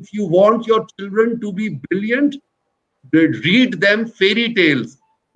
if you want your children to be brilliant, read them fairy tales।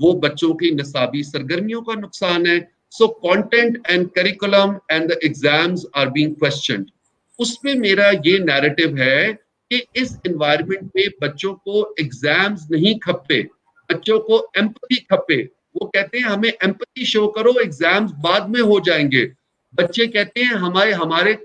وہ بچوں کی نصابی سرگرمیوں کا نقصان ہے. So content and curriculum and the exams are being questioned. اس میں میرا یہ نیریٹو ہے کہ اس انوائرمنٹ میں بچوں کو ایگزامز نہیں کھپے, بچوں کو ایمپتھی کھپے. وہ کہتے ہیں ہمیں ایمپتھی شو کرو, ایگزامز بعد میں ہو جائیں گے. بچے کہتے ہیں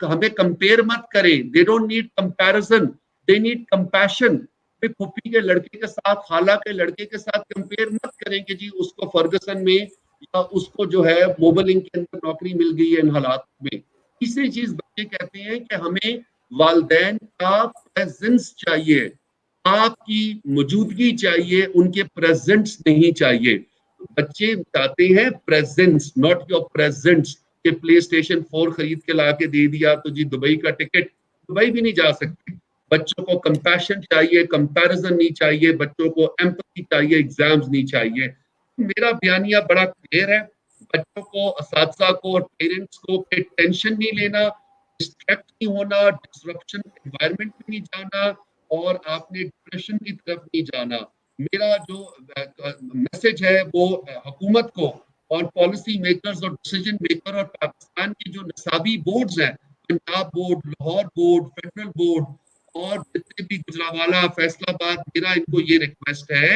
ہمیں کمپیئر مت کریں. They don't need comparison, they need compassion. پھوپھی کے لڑکے کے ساتھ, خالہ کے لڑکے کے ساتھ کمپیئر مت کریں کہ جی اس کو فرگسن میں یا اس کو جو ہے موبل انک کے اندر نوکری مل گئی ہے ان حالات میں. تیسری چیز بچے کہتے ہیں کہ ہمیں والدین کا پریزنس چاہیے, آپ کی موجودگی چاہیے, ان کے پریزنٹس نہیں چاہیے. بچے چاہتے ہیں پریزنس, ناٹ یور پریزنٹس. کہ پلے اسٹیشن 4 خرید کے لا کے دے دیا تو جی دبئی کا ٹکٹ, دبئی بھی نہیں جا سکتے. بچوں کو کمپیشن چاہیے, کمپیریزن نہیں چاہیے, بچوں کو ایمپتھی چاہیے, ایگزامز نہیں چاہیے. میرا بیانیہ بڑا کلیئر ہے. بچوں کو, اساتذہ کو اور پیرنٹس کو ٹینشن نہیں لینا, ڈسٹریکٹ نہیں ہونا, ڈسرپشن انوائرمنٹ میں نہیں جانا, اور آپ نے ڈپریشن کی طرف نہیں جانا. میرا جو میسج ہے وہ حکومت کو اور پالیسی میکرز اور ڈیسیجن میکر اور پاکستان کی جو نصابی بورڈز ہیں, Punjab board, Lahore board, federal board اور جتنے بھی گجرانوالہ, فیصل آباد, میرا ان کو یہ ریکویسٹ ہے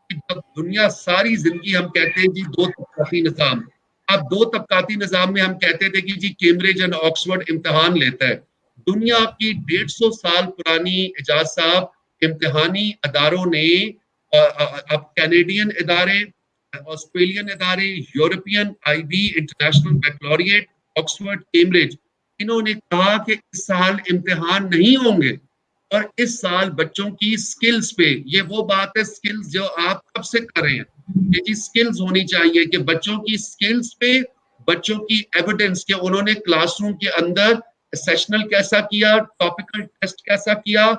کہ جب دنیا ساری زندگی ہم کہتے ہیں جی 2 طبقاتی نظام, اب 2 طبقاتی نظام میں ہم کہتے تھے کہ جی کیمبرج اینڈ آکسفورڈ امتحان لیتا ہے. دنیا کی 150 سال پرانی اعجاز صاحب امتحانی اداروں نے, اب کینیڈین ادارے, آسٹریلین ادارے, European I B, International Baccalaureate, Oxford, Cambridge, انہوں نے کہا کہ اس سال امتحان نہیں ہوں گے, اور اس سال بچوں کی سکلز پہ, یہ وہ بات ہے سکلز جو آپ کب سے کر رہے ہیں کہ جی سکلز ہونی چاہیے, کہ بچوں کی سکلز پہ بچوں کی ایویڈنس, کہ انہوں نے کلاس روم کے اندر سیشنل کیسا کیا, ٹاپیکل ٹیسٹ کیسا کیا,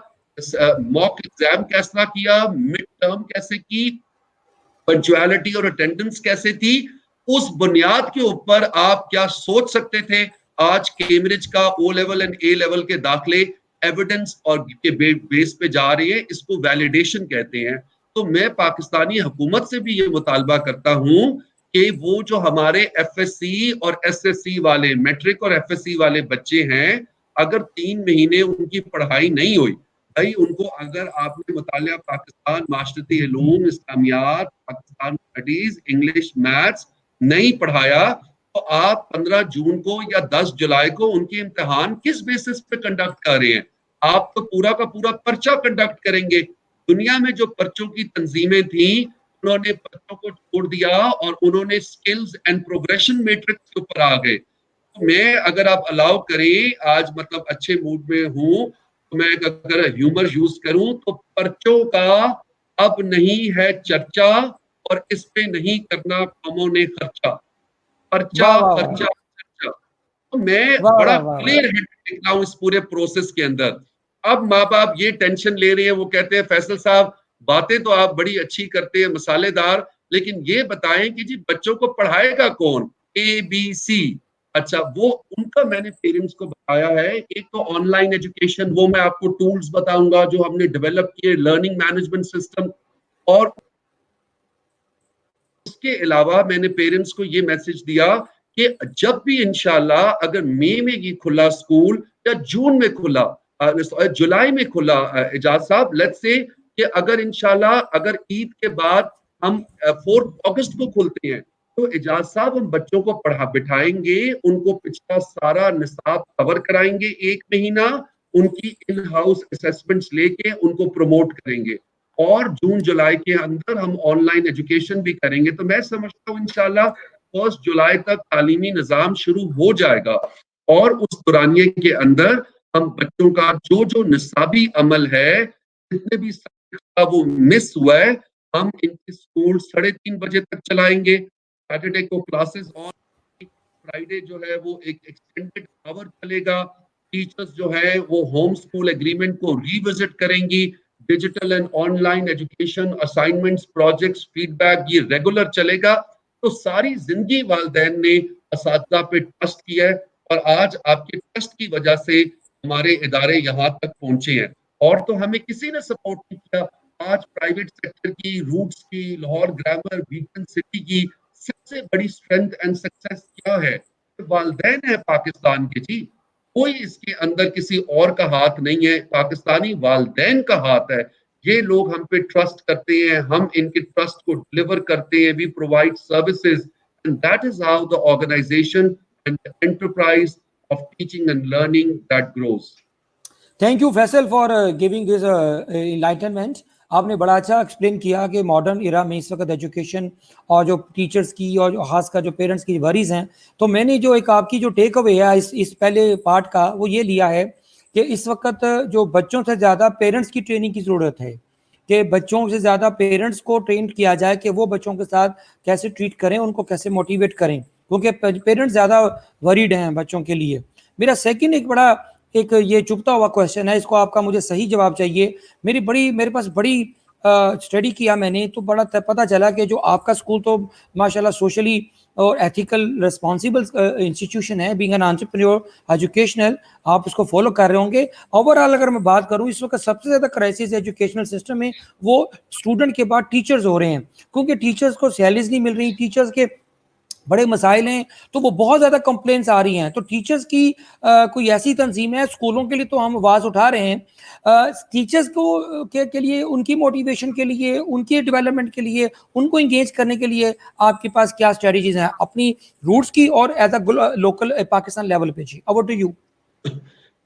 موک ایگزام کیسا کیا, مڈ ٹرم کیسے کی, پنچوالٹی اور اٹینڈنس کیسے تھی. اس بنیاد کے اوپر آپ کیا سوچ سکتے تھے آج کیمبرج کا O level and a level کے داخلے ایویڈنس اور کے بیس پہ جا رہی ہے, اس کو ویلیڈیشن کہتے ہیں. تو میں پاکستانی حکومت سے بھی یہ مطالبہ کرتا ہوں کہ وہ جو ہمارے ایف ایس سی اور ایس ایس سی والے, میٹرک اور ایف ایس سی والے بچے ہیں, اگر 3 مہینے ان کی پڑھائی نہیں ہوئی, بھائی ان کو اگر آپ نے مطالعہ پاکستان, معاشرتی علوم, اسلامیات, پاکستان اسٹڈیز, انگلش, میتھس نہیں پڑھایا, تو آپ 15 جون کو یا 10 جولائی کو ان کے امتحان کس بیسس پہ کنڈکٹ کر رہے ہیں؟ آپ تو پورا کا پورا پرچہ کنڈکٹ کریں گے. دنیا میں جو پرچوں کی تنظیمیں تھیں, انہوں نے پرچوں کو چھوڑ دیا اور انہوں نے سکلز اینڈ پروگریشن میٹرکس کے اوپر آ گئے. میں اگر آپ الاؤ کریں, آج مطلب اچھے موڈ میں ہوں, تو میں اگر ہیومر یوز کروں تو پرچوں کا اب نہیں ہے چرچا, اور اس پہ نہیں کرنا قوموں نے خرچہ. پرچا واہ واہ پرچا پرچا. تو میں واہ بڑا واہ واہ واہ. کلیئر ہیڈ دیکھ رہا ہوں اس پورے پروسیس کے اندر. اب ماں باپ یہ ٹینشن لے رہے ہیں, وہ کہتے ہیں فیصل صاحب باتیں تو آپ بڑی اچھی کرتے ہیں, مسالے دار, لیکن یہ بتائیں کہ جی بچوں کو پڑھائے گا کون, اے بی سی. اچھا, وہ ان کا میں نے پیرنٹس کو بتایا ہے. ایک تو آن لائن ایجوکیشن, وہ میں آپ کو ٹولز بتاؤں گا جو ہم نے ڈیولپ کیے, لرننگ مینجمنٹ سسٹم. اور اس کے علاوہ میں نے پیرنٹس کو یہ میسج دیا کہ جب بھی انشاءاللہ اگر مئی میں یہ کھلا اسکول یا جون میں کھلا, جولائی میں کھلا, اعجاز صاحب لیٹس سے کہ اگر انشاءاللہ اگر عید کے بعد ہم 4 اگست کو کھلتے ہیں, تو اعجاز صاحب ہم بچوں کو بٹھائیں گے, ان کو پچھلا سارا نصاب کور کرائیں گے 1 مہینہ, ان کی ان ہاؤس اسیسمنٹس لے کے ان کو پروموٹ کریں گے, اور جون جولائی کے اندر ہم آن لائن ایجوکیشن بھی کریں گے. تو میں سمجھتا ہوں انشاءاللہ 1 جولائی تک تعلیمی نظام شروع ہو جائے گا, اور اس دورانیے کے اندر ہم بچوں کا جو نصابی عمل ہے, جتنے بھی وہ مس ہوا ہے, ہم ان کے اسکول 3:30 بجے تک چلائیں گے. سیٹرڈے کو کلاسز اور فرائیڈے جو ہے وہ ایک ایکسٹینڈڈ آور چلے گا. ٹیچرز جو ہے وہ ہوم اسکول ایگریمنٹ کو ری وزٹ کریں گی. Digital and online education, assignments, projects, feedback, یہ ریگولر چلے گا. تو ساری زندگی والدین نے اساتذہ پہ ٹرسٹ کیا ہے, اور آج آپ کے ٹرسٹ کی وجہ سے ہمارے ادارے یہاں تک پہنچے ہیں. اور تو ہمیں کسی نے سپورٹ نہیں کیا. آج پرائیویٹ سیکٹر کی، روٹس کی، لاہور گرامر، بیکن سٹی کی سب سے بڑی اسٹرینتھ اینڈ سکسیس کیا ہے؟ والدین ہے پاکستان کے جی. کوئی اس کے اندر کسی اور کا ہاتھ نہیں ہے، پاکستانی والدین کا ہاتھ ہے. یہ لوگ ہم پہ ٹرسٹ کرتے ہیں، ہم ان کے ٹرسٹ کو ڈلیور کرتے ہیں. We provide services and that is how the organization and the enterprise of teaching and learning that grows. Thank you Faisal for giving this enlightenment. آپ نے بڑا اچھا ایکسپلین کیا کہ ماڈرن ایرا میں اس وقت ایجوکیشن اور جو ٹیچرس کی اور خاص کر جو پیرنٹس کی وریز ہیں. تو میں نے جو ایک آپ کی جو ٹیک اوے ہے اس پہلے پارٹ کا وہ یہ لیا ہے کہ اس وقت جو بچوں سے زیادہ پیرنٹس کی ٹریننگ کی ضرورت ہے، کہ بچوں سے زیادہ پیرنٹس کو ٹرین کیا جائے کہ وہ بچوں کے ساتھ کیسے ٹریٹ کریں، ان کو کیسے موٹیویٹ کریں، کیونکہ پیرنٹس زیادہ وریڈ ہیں بچوں کے لیے. میرا سیکنڈ ایک بڑا ایک یہ چبھتا ہوا کویشچن ہے، اس کو آپ کا مجھے صحیح جواب چاہیے. میرے پاس بڑی اسٹڈی کیا میں نے تو بڑا پتہ چلا کہ جو آپ کا اسکول تو ماشاءاللہ سوشلی اور ایتھیکل رسپانسیبل انسٹیٹیوشن ہے، بینگ این انٹرپرینیور ایجوکیشنل، آپ اس کو فالو کر رہے ہوں گے. اوور آل اگر میں بات کروں اس وقت سب سے زیادہ کرائسس ایجوکیشنل سسٹم میں وہ اسٹوڈنٹ کے بعد ٹیچرز ہو رہے ہیں، کیونکہ ٹیچرز کو سیلریز نہیں مل رہی، ٹیچرز کے بڑے مسائل ہیں، تو وہ بہت زیادہ کمپلینس آ رہی ہیں. تو ٹیچرز کی کوئی ایسی تنظیم ہے، اسکولوں کے لیے تو ہم آواز اٹھا رہے ہیں، ٹیچرز کو کے لیے، ان کی موٹیویشن کے لیے، ان کے ڈیولپمنٹ کے لیے، ان کو انگیج کرنے کے لیے آپ کے پاس کیا اسٹریٹجیز ہیں اپنی روٹس کی اور as a local Pakistan level پہ؟ G over to you.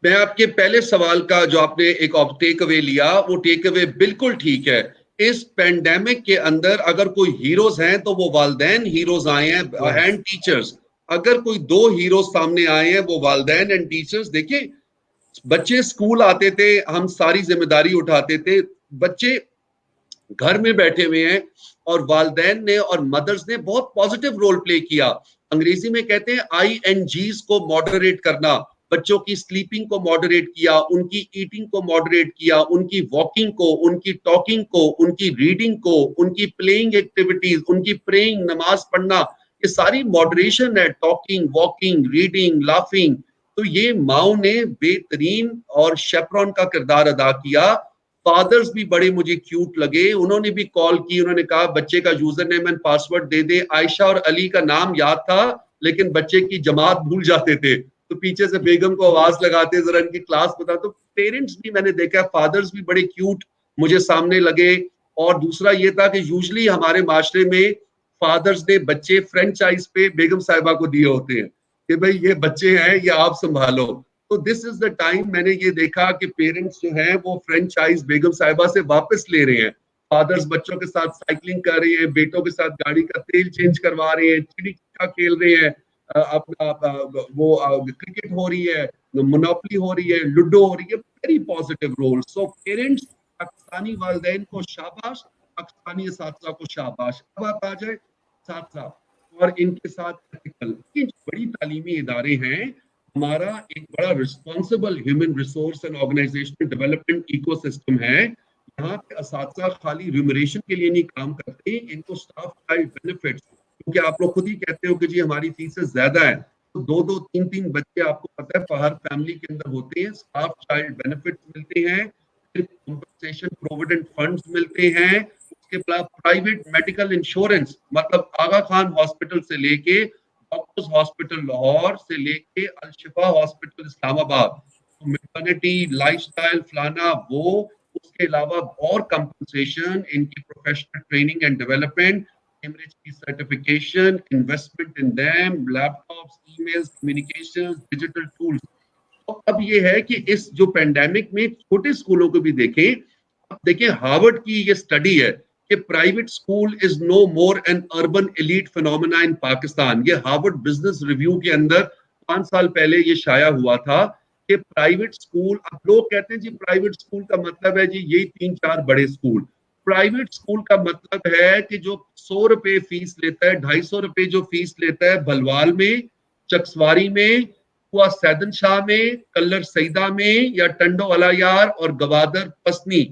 میں آپ کے پہلے سوال کا جو آپ نے ایک ٹیک اوے لیا، وہ ٹیک اوے بالکل ٹھیک ہے. اس پینڈیمک کے اندر اگر کوئی ہیروز ہیں تو وہ والدین ہیروز آئے ہیں اینڈ ٹیچرز. اگر کوئی دو ہیروز سامنے آئے ہیں وہ والدین اینڈ ٹیچرز. دیکھیں بچے اسکول آتے تھے، ہم ساری ذمہ داری اٹھاتے تھے، بچے گھر میں بیٹھے ہوئے ہیں اور والدین نے اور مدرز نے بہت پازیٹیو رول پلے کیا. انگریزی میں کہتے ہیں INGs کو ماڈریٹ کرنا. بچوں کی سلیپنگ کو ماڈریٹ کیا، ان کی ایٹنگ کو ماڈریٹ کیا، ان کی واکنگ کو، ان کی ٹاکنگ کو، ان کی ریڈنگ کو، ان کی پلینگ ایکٹیویٹیز، ان کی پریئنگ، نماز پڑھنا، یہ ساری ماڈریشن ہے. Talking, walking, reading, laughing. تو یہ ماؤں نے بہترین اور شیپرون کا کردار ادا کیا. فادرز بھی بڑے مجھے کیوٹ لگے، انہوں نے بھی کال کی، انہوں نے کہا بچے کا یوزر نیم اینڈ پاسورڈ دے دے. عائشہ اور علی کا نام یاد تھا لیکن بچے کی جماعت بھول جاتے تھے، تو پیچھے سے بیگم کو آواز لگاتے ذرا ان کی کلاس بتا. تو پیرنٹس بھی میں نے دیکھا، فادرز بھی بڑے کیوٹ مجھے سامنے لگے. اور دوسرا یہ تھا کہ یوزلی ہمارے معاشرے میں فادرز نے بچے فرینچائز پہ بیگم صاحبہ کو دیے ہوتے ہیں کہ بھئی یہ بچے ہیں، یہ آپ سنبھالو. تو دس از دا ٹائم میں نے یہ دیکھا کہ پیرنٹس جو ہیں وہ فرینچائز بیگم صاحبہ سے واپس لے رہے ہیں. فادرز بچوں کے ساتھ سائیکلنگ کر رہے ہیں، بیٹوں کے ساتھ گاڑی کا تیل چینج کروا رہے ہیں، چڑی چکا کھیل رہے ہیں، اپنا وہ کرکٹ ہو رہی ہے، مونوپلی ہو رہی ہے، لوڈو ہو رہی ہے. Very positive role. So parents, Pakistani والدین کو شاباش، پاکستانی اساتذہ کو شاباش. اب آپ آ جائے اساتذہ اور ان کے ساتھ بڑی تعلیمی ادارے ہیں. ہمارا ایک بڑا responsible human resource and organisational development ecosystem ہے. یہاں پہ اساتذہ خالی ریموریشن کے لیے نہیں کام کرتے، ان کو اسٹاف چائلڈ بینیفٹس، کیونکہ آپ لوگ خود ہی کہتے ہو کہ جی ہماری فیسز زیادہ ہیں، تو دو تین بچے آپ کو پتہ ہے ہر فیملی کے اندر ہوتے ہیں. اسٹاف چائلڈ بینیفٹس ملتے ہیں، کمپنسیشن پروویڈنٹ فنڈز ملتے ہیں. اس کے بعد پرائیویٹ میڈیکل انشورنس، مطلب آغا خان ہاسپٹل سے لے کے ڈاکٹرز ہاسپٹل لاہور سے لے کے الشفا ہاسپٹل اسلام آباد، میٹرنٹی، لائف سٹائل، فلانا وہ، اس کے علاوہ اور کمپنسیشن، ان کی professional training and development, Cambridge کی certification, investment in them, laptops, emails, communication, digital tools. تو اب یہ ہے کہ اس جو پینڈیمک میں چھوٹے اسکولوں کو بھی دیکھیں. اب دیکھیں ہارورڈ کی یہ اسٹڈی ہے کہ private school is no more an urban elite phenomena in Pakistan. یہ ہارورڈ بزنس ریویو کے اندر 5 سال پہلے یہ شائع ہوا تھا کہ پرائیویٹ اسکول، اب لوگ کہتے ہیں جی پرائیویٹ اسکول کا مطلب ہے جی یہی 3-4 بڑے اسکول. پرائیویٹ اسکول کا مطلب ہے کہ جو 100 روپے فیس لیتا ہے، 250 روپے جو فیس لیتا ہے بھلوال میں، چکسواری میں، سیدن شاہ میں، کلر سیدہ میں، یا ٹنڈو علایار اور گوادر پسنی،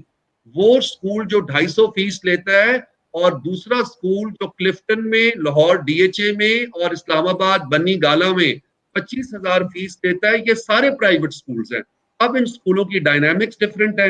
وہ اسکول جو 250 فیس لیتا ہے، اور دوسرا اسکول جو کلفٹن میں، لاہور DHA میں اور اسلام آباد بنی گالا میں 25,000 فیس لیتا ہے، یہ سارے پرائیویٹ اسکولز ہیں. اب ان اسکولوں کی ڈائنامکس ڈفرنٹ ہے.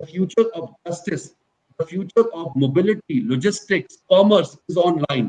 the future of justice, the future of mobility, logistics, commerce is online.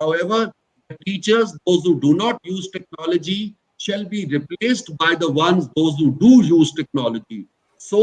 However, the teachers, those who do not use technology, shall be replaced by the ones, those who do use technology. So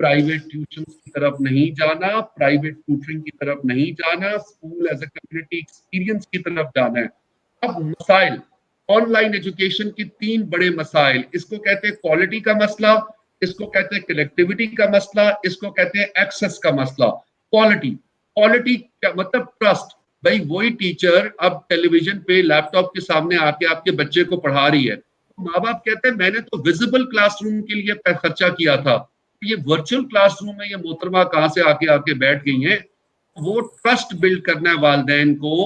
private tuition کی طرف نہیں جانا, private ٹیوٹرنگ کی طرف نہیں جانا, school as a community experience کی طرف جانا ہے. اب مسائل آن لائن ایجوکیشن کی 3 بڑے مسائل, اس کو کہتے ہیں کوالٹی کا مسئلہ, اس کو کہتے ہیں کنیکٹیوٹی کا مسئلہ, اس کو کہتے ہیں ایکسس کا مسئلہ. کوالٹی کیا مطلب؟ ٹرسٹ. بھائی وہی ٹیچر اب ٹیلی ویژن پہ لیپ ٹاپ کے سامنے آ کے آپ کے بچے کو پڑھا رہی ہے, ماں باپ کہتے ہیں میں نے تو ویزیبل کلاس روم کے لیے خرچہ کیا تھا, یہ ورچوئل کلاس روم میں یہ محترمہ کہاں سے آ کے بیٹھ گئی ہیں. وہ ٹرسٹ بلڈ کرنا ہے والدین کو.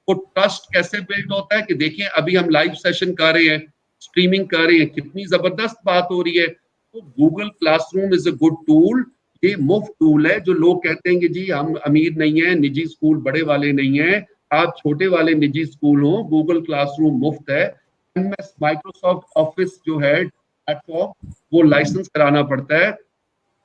وہ ٹرسٹ کیسے بلڈ ہوتا ہے کہ دیکھیں ابھی ہم لائیو سیشن کر رہے ہیں, اسٹریمنگ کر رہے ہیں, کتنی زبردست بات ہو رہی ہے. تو Google classroom is a good tool. یہ مفت ٹول ہے. جو لوگ کہتے ہیں کہ جی ہم امیر نہیں ہیں, نجی اسکول بڑے والے نہیں ہیں, آپ چھوٹے والے نجی اسکول ہوں, گوگل کلاس روم مفت ہے. مائکروسافٹ آفس جو ہے پلیٹ فارم, وہ لائسنس کرانا پڑتا ہے.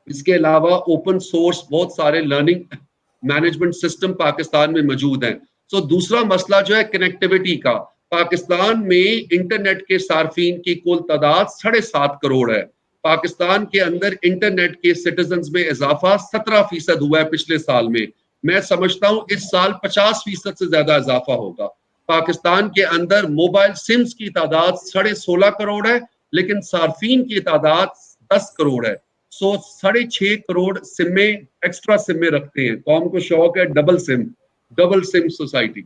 اس کے علاوہ اوپن سورس بہت سارے لرننگ مینجمنٹ سسٹم پاکستان میں موجود ہیں. سو دوسرا مسئلہ جو ہے کنیکٹیوٹی کا. پاکستان میں انٹرنیٹ کے صارفین کی کل تعداد 7.5 کروڑ ہے. پاکستان کے اندر انٹرنیٹ کے سٹیزنز میں اضافہ 17% ہوا ہے پچھلے سال میں. میں سمجھتا ہوں اس سال 50% سے زیادہ اضافہ ہوگا. پاکستان کے اندر موبائل سمز کی تعداد 16.5 کروڑ ہے, لیکن صارفین کی تعداد 10 کروڑ ہے. 6.5 کروڑ سمیں ایکسٹرا سمیں رکھتے ہیں. قوم کو شوق ہے ڈبل سم سوسائٹی.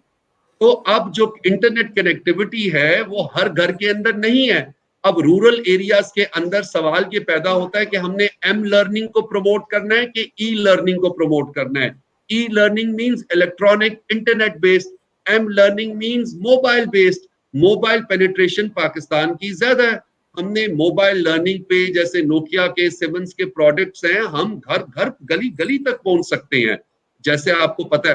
تو اب جو انٹرنیٹ کنیکٹیوٹی ہے وہ ہر گھر کے اندر نہیں ہے. اب رورل ایریاز کے اندر سوال یہ پیدا ہوتا ہے کہ ہم نے ایم لرننگ کو پروموٹ کرنا ہے کہ ای لرننگ کو پروموٹ کرنا ہے. E learning means electronic internet based, M learning means mobile based. Mobile penetration Pakistan کی زیادہ ہے. ہم نے موبائل لرننگ پہ جیسے نوکیا کے سیونز کے پروڈکٹس ہیں, ہم گھر گھر گلی گلی تک پہنچ سکتے ہیں جیسے آپ کو پتہ ہے.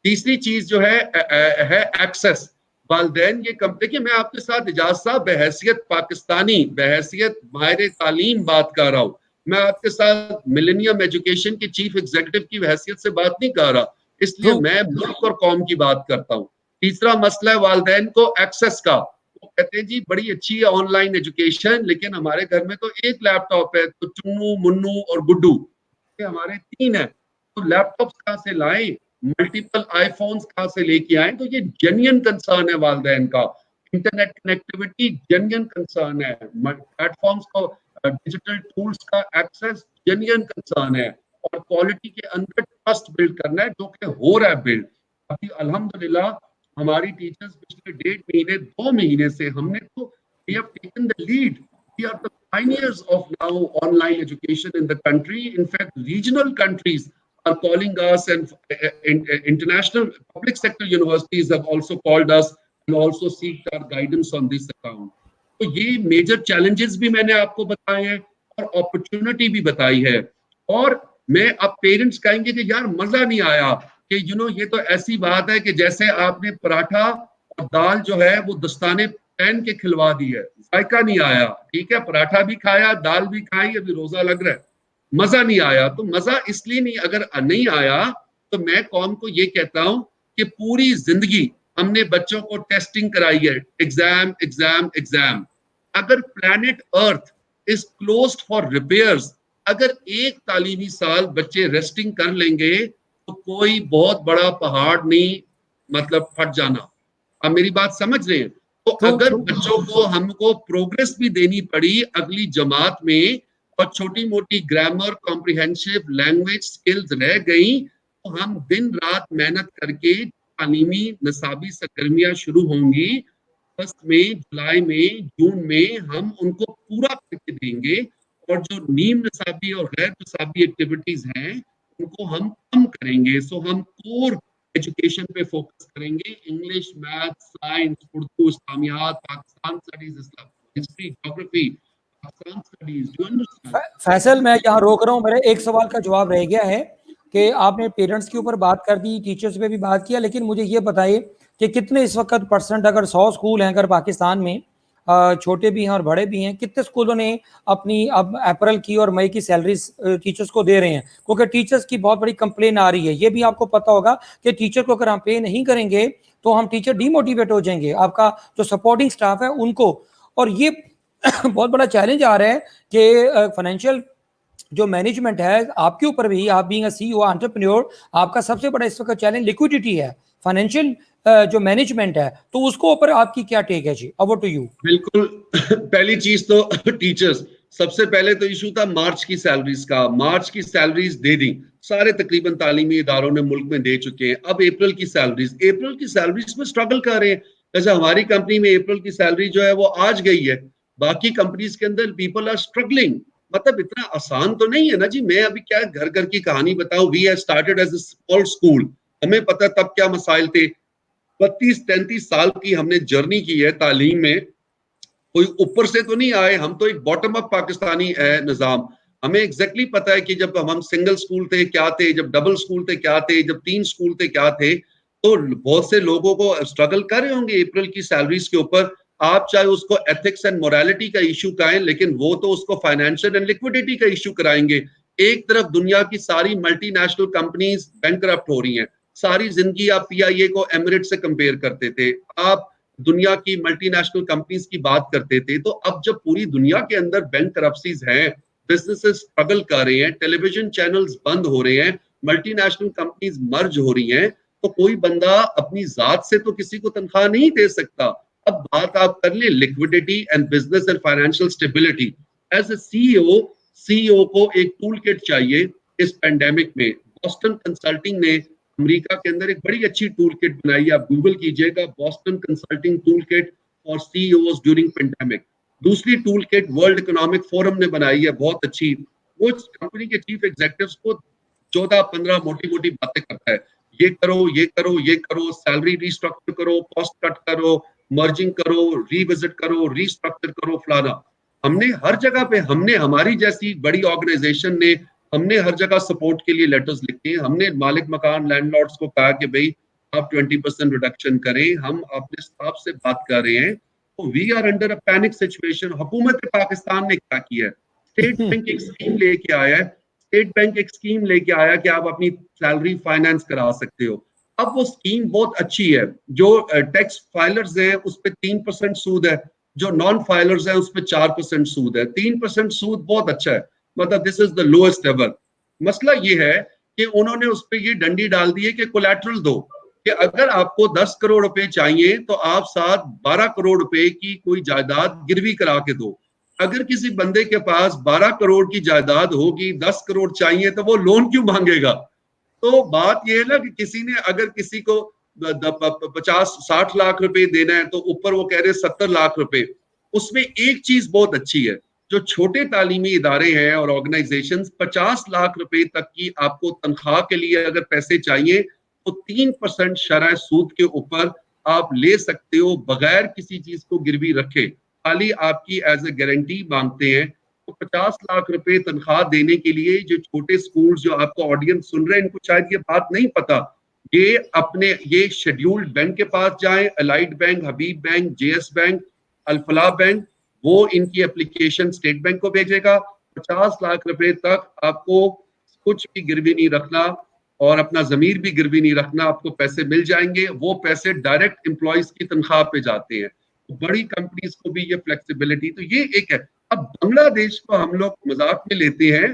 تیسری چیز جو ہے ایکسس. والدین یہ کم, دیکھیے میں آپ کے ساتھ اجاز صاحب بحیثیت پاکستانی, بحیثیت ماہر تعلیم بات کر رہا ہوں. میں آپ کے ساتھ ملینیم ایجوکیشن کے چیف ایگزیکٹو کی حیثیت سے بات نہیں کر رہا, اس لیے میں ملک اور قوم کی بات کرتا ہوں. تیسرا مسئلہ ہے والدین کو ایکسس کا. وہ کہتے ہیں جی بڑی اچھی ہے آن لائن ایجوکیشن, لیکن ہمارے گھر میں تو ایک لیپ ٹاپ ہے, تو چنو منو اور گڈو ہمارے 3 ہیں, تو لیپ ٹاپس کہاں سے لائیں, ملٹیپل آئی فونز کہاں سے لے کے آئیں. تو یہ جینین کنسرن ہے والدین کا. انٹرنیٹ کنیکٹیوٹی جینین کنسرن ہے, پلیٹ فارمز کو ڈیجیٹل ٹولز کا ایکسس جینین کنسرن ہے, اور کوالٹی کے اندر ٹرسٹ بلڈ کرنا ہے, جو کہ ہو رہا ہے بلڈ. ابھی الحمدللہ ہماری ٹیچرز پچھلے 1.5 مہینے 2 مہینے سے ہم نے تو we have taken the lead. We are the pioneers of now online education in the country. In fact, regional countries are calling us, and international public sector universities have also called us and also seek our guidance on this account. تو یہ major challenges بھی میں نے آپ کو بتائے ہیں اور اپرچونٹی بھی بتائی ہے. اور میں اب پیرنٹس کہیں گے کہ یار مزہ نہیں آیا کہ یہ تو ایسی بات ہے کہ جیسے آپ نے پراٹھا اور دال جو ہے وہ دستانے پہن کے کھلوا دی ہے, ذائقہ نہیں آیا. ٹھیک ہے, پراٹھا بھی کھایا, دال بھی کھائی, ابھی روزہ لگ رہا ہے, مزہ نہیں آیا. تو مزہ اس لیے نہیں, اگر نہیں آیا تو میں قوم کو یہ کہتا ہوں کہ پوری زندگی ہم نے بچوں کو ٹیسٹنگ کرائی ہے, ایگزام ایگزام ایگزام. اگر planet earth is closed for repairs, اگر ایک تعلیمی سال بچے ریسٹنگ کر لیں گے تو کوئی بہت بڑا پہاڑ نہیں مطلب پھٹ جانا. آپ میری بات سمجھ رہے ہیں؟ تو اگر بچوں کو ہم کو پروگریس بھی دینی پڑی اگلی جماعت میں, اور چھوٹی موٹی گرامر کمپریہنشو لینگویج سکلز رہ گئیں, تو ہم دن رات محنت کر کے تعلیمی نصابی سرگرمیاں شروع ہوں گی. اگست میں, جولائی میں, جون میں ہم ان کو پورا کر کے دیں گے, اور جو نیم نصابی اور غیر نصابی ایکٹیویٹیز ہیں ان کو ہم کم کریں گے. سو ہم کور ایجوکیشن پہ فوکس کریں گے, English, math, science, Urdu, Islamiat, Pakistan studies, history, geography, Pakistan studies. Faisal میں یہاں روک رہا ہوں, میرے ایک سوال کا جواب رہ گیا ہے کہ آپ نے پیرنٹس کے اوپر بات کر دی, ٹیچرز پہ بھی بات کیا, لیکن مجھے یہ بتائیے کہ کتنے اس وقت پرسنٹ, اگر 100 اسکول ہیں اگر پاکستان میں, چھوٹے بھی ہیں اور بڑے بھی ہیں, کتنے اسکولوں نے اپنی اب اپریل کی اور مئی کی سیلریز ٹیچرز کو دے رہے ہیں؟ کیونکہ ٹیچرز کی بہت بڑی کمپلین آ رہی ہے. یہ بھی آپ کو پتہ ہوگا کہ ٹیچر کو اگر ہم پے نہیں کریں گے تو ہم ٹیچر ڈی موٹیویٹ ہو جائیں گے, آپ کا جو سپورٹنگ سٹاف ہے ان کو. اور یہ بہت بڑا چیلنج آ رہا ہے کہ فائنینشیل جو مینجمنٹ ہے آپ کے اوپر بھی, آپ being a C O entrepreneur, آپ کا سب سے بڑا اس وقت چیلنج لیکوڈیٹی ہے, فائنینشیل جو مینجمنٹ ہے, تو اس کو اوپر آپ کی کیا ٹیک ہے جی؟ Over to you. بالکل. پہلی چیز تو ٹیچرز, سب سے پہلے تو ایشو تھا مارچ کی سیلریز کا. مارچ کی سیلریز دے دی, سارے تقریباً تعلیمی اداروں نے ملک میں دے چکے ہیں. اب اپریل کی سیلریز میں سٹرگل کر رہے ہیں. جیسے ہماری کمپنی میں اپریل کی سیلری جو ہے وہ آج گئی ہے, باقی کمپنیز کے اندر پیپل آر سٹرگلنگ. مطلب اتنا آسان تو نہیں ہے نا جی. میں ابھی کیا گھر گھر کی کہانی بتاؤں. We have started as a small school. ہمیں پتہ تب کیا مسائل تھے. 32-33 سال کی ہم نے جرنی کی ہے تعلیم میں. کوئی اوپر سے تو نہیں آئے, ہم تو ایک باٹم اپ پاکستانی نظام. ہمیں ایگزیکٹلی پتا ہے کہ جب ہم سنگل سکول تھے کیا تھے, جب ڈبل سکول تھے کیا تھے, جب 3 سکول تھے کیا تھے. تو بہت سے لوگوں کو سٹرگل کر رہے ہوں گے اپریل کی سیلریز کے اوپر. آپ چاہے اس کو ایتھکس اینڈ موریلٹی کا ایشو کہیں, لیکن وہ تو اس کو فائنینشیل اینڈ لیکوڈیٹی کا ایشو کرائیں گے. ایک طرف دنیا کی ساری ملٹی نیشنل کمپنیز بینکرپٹ ہو رہی ہیں. ساری زندگی آپ پی آئی اے کو ایمریٹ سے کمپیئر کرتے تھے, آپ دنیا کی ملٹی نیشنل کمپنیز کی بات کرتے تھے. تو اب جب پوری دنیا کے اندر بینک کرپسیز ہیں, بزنسز سٹرگل کر رہے ہیں, ٹیلی ویژن چینلز بند ہو رہے ہیں, ملٹی نیشنل کمپنیز مرج ہو رہی ہیں, تو کوئی بندہ اپنی ذات سے تو کسی کو تنخواہ نہیں دے سکتا. اب بات آپ کر لیں liquidity and business and financial stability. As a C O کو ایک ٹول کٹ چاہیے اس پینڈیمک میں. بوسٹن کنسلٹنگ نے امریکہ کے اندر ایک بڑی اچھی ٹول کٹ بنائی ہے, آپ گوگل کیجئے گا, Boston Consulting tool kit for C Os during pandemic. دوسری tool kit World Economic Forum نے بنائی ہے, بہت اچھی. وہ کمپنی کے چیف ایگزیکٹوز کو 14-15 موٹی باتیں کرتا ہے. یہ کرو, یہ کرو, یہ کرو, سیلری ری اسٹرکچر کرو, کاسٹ کٹ کرو, مرجنگ کرو, ری وزٹ کرو, ری اسٹرکچر کرو, فلانا. ہم نے ہر جگہ پہ, ہم نے ہماری جیسی بڑی آرگنائزیشن نے, ہم نے ہر جگہ سپورٹ کے لیے لیٹرز لکھے ہیں. ہم نے مالک مکان لینڈ لارڈز کو کہا کہ بھئی آپ 20% ریڈکشن کریں. ہم اپنے اسٹاف سے بات کر رہے ہیں. We are under a panic situation. حکومت پاکستان نے کیا کیا ہے, اسٹیٹ بینک ایک اسکیم لے کے آیا ہے. اسٹیٹ بینک ایک اسکیم لے کے آیا کہ آپ اپنی سیلری فائنانس کرا سکتے ہو. اب وہ اسکیم بہت اچھی ہے. جو ٹیکس فائلرز ہیں اس پہ 3% سود ہے, جو نان فائلرز ہیں اس پہ 4% سود ہے. 3% سود بہت اچھا ہے, مطلب دس از دا لوئسٹ ایور. مسئلہ یہ ہے کہ انہوں نے اس پہ یہ ڈنڈی ڈال دی ہے کہ کولیٹرل دو, کہ اگر آپ کو 10 کروڑ روپے چاہیے تو آپ ساتھ 12 کروڑ روپے کی کوئی جائیداد گروی کرا کے دو. اگر کسی بندے کے پاس 12 کروڑ کی جائیداد ہوگی, 10 کروڑ چاہیے, تو وہ لون کیوں مانگے گا؟ تو بات یہ ہے نا کہ کسی نے اگر کسی کو 50-60 لاکھ روپے دینا ہے تو اوپر وہ کہہ رہے 70 لاکھ روپے. اس میں ایک چیز بہت اچھی ہے, جو چھوٹے تعلیمی ادارے ہیں اور آرگنائزیشنز 50 لاکھ روپے تک کی آپ کو تنخواہ کے لیے اگر پیسے چاہیے تو 3% شرح سود کے اوپر آپ لے سکتے ہو بغیر کسی چیز کو گروی رکھے. خالی آپ کی ایز اے گارنٹی مانگتے ہیں. تو 50 لاکھ روپے تنخواہ دینے کے لیے جو چھوٹے سکولز جو آپ کو آڈینس سن رہے ہیں ان کو شاید یہ بات نہیں پتا, یہ شیڈیولڈ بینک کے پاس جائیں, الائٹ بینک, حبیب بینک, جے ایس بینک, الفلاح بینک, وہ ان کی اپلیکیشن اسٹیٹ بینک کو بھیجے گا. 50 لاکھ روپے تک آپ کو کچھ بھی گروی نہیں رکھنا اور اپنا ضمیر بھی گروی نہیں رکھنا, آپ کو پیسے مل جائیں گے. وہ پیسے ڈائریکٹ امپلائیز کی تنخواہ پہ جاتے ہیں. بڑی کمپنیز کو بھی یہ فلیکسیبلٹی, تو یہ ایک ہے. اب بنگلہ دیش کو ہم لوگ مذاق میں لیتے ہیں.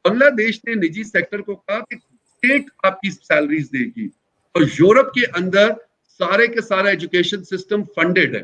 بنگلہ دیش نے نجی سیکٹر کو کہا کہ اسٹیٹ آپ کی سیلریز دے گی, اور یورپ کے اندر سارے کے سارا ایجوکیشن سسٹم فنڈڈ ہے.